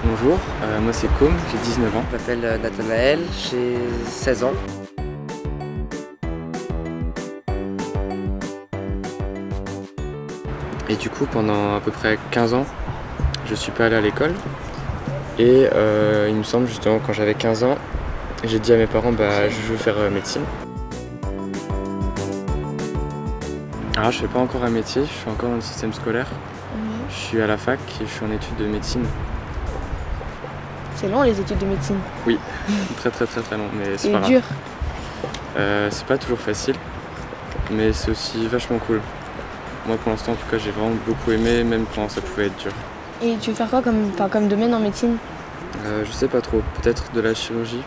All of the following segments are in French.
Bonjour, moi c'est Com, j'ai 19 ans. Je m'appelle Nathanaël, j'ai 16 ans. Et du coup pendant à peu près 15 ans, je suis pas allé à l'école. Et il me semble justement quand j'avais 15 ans, j'ai dit à mes parents je veux faire médecine. Alors je fais pas encore un métier, je suis encore dans le système scolaire. Je suis à la fac et je suis en études de médecine. C'est long les études de médecine. Oui, très long, mais c'est pas grave. Dur. C'est pas toujours facile, mais c'est aussi vachement cool. Moi pour l'instant en tout cas j'ai vraiment beaucoup aimé, même quand ça pouvait être dur. Et tu veux faire quoi comme domaine en médecine? Je sais pas trop, peut-être de la chirurgie,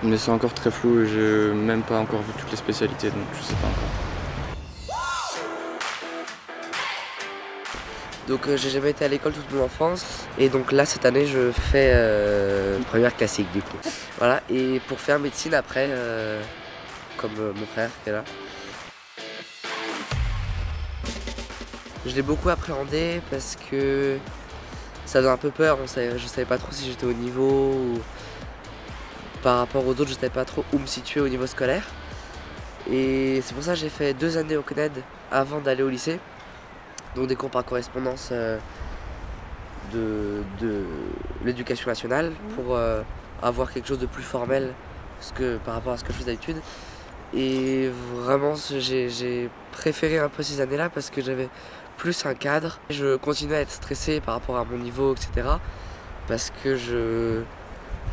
mais c'est encore très flou et j'ai même pas encore vu toutes les spécialités, donc je sais pas encore. Donc j'ai jamais été à l'école toute mon enfance et donc là cette année je fais une première classique du coup. Voilà, et pour faire médecine après, comme mon frère qui est là. Je l'ai beaucoup appréhendé parce que ça faisait un peu peur, je savais pas trop si j'étais au niveau ou par rapport aux autres je savais pas trop où me situer au niveau scolaire. Et c'est pour ça que j'ai fait 2 années au CNED avant d'aller au lycée. Donc des cours par correspondance de l'éducation nationale pour avoir quelque chose de plus formel par rapport à ce que je fais d'habitude. Et vraiment j'ai préféré un peu ces années-là parce que j'avais plus un cadre. Je continuais à être stressé par rapport à mon niveau, etc. Parce que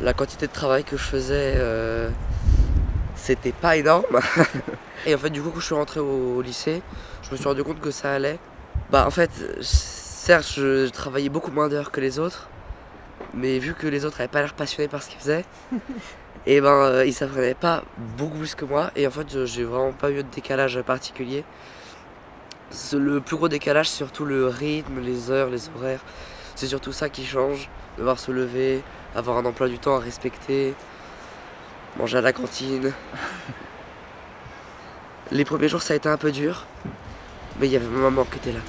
la quantité de travail que je faisais, c'était pas énorme. Et en fait du coup quand je suis rentré au lycée, je me suis rendu compte que ça allait. En fait, certes, je travaillais beaucoup moins d'heures que les autres, mais vu que les autres n'avaient pas l'air passionnés par ce qu'ils faisaient, et ils s'apprenaient pas beaucoup plus que moi, et en fait, j'ai vraiment pas eu de décalage particulier. Le plus gros décalage, c'est surtout le rythme, les heures, les horaires. C'est surtout ça qui change, devoir se lever, avoir un emploi du temps à respecter, manger à la cantine. Les premiers jours, ça a été un peu dur, mais il y avait ma maman qui était là.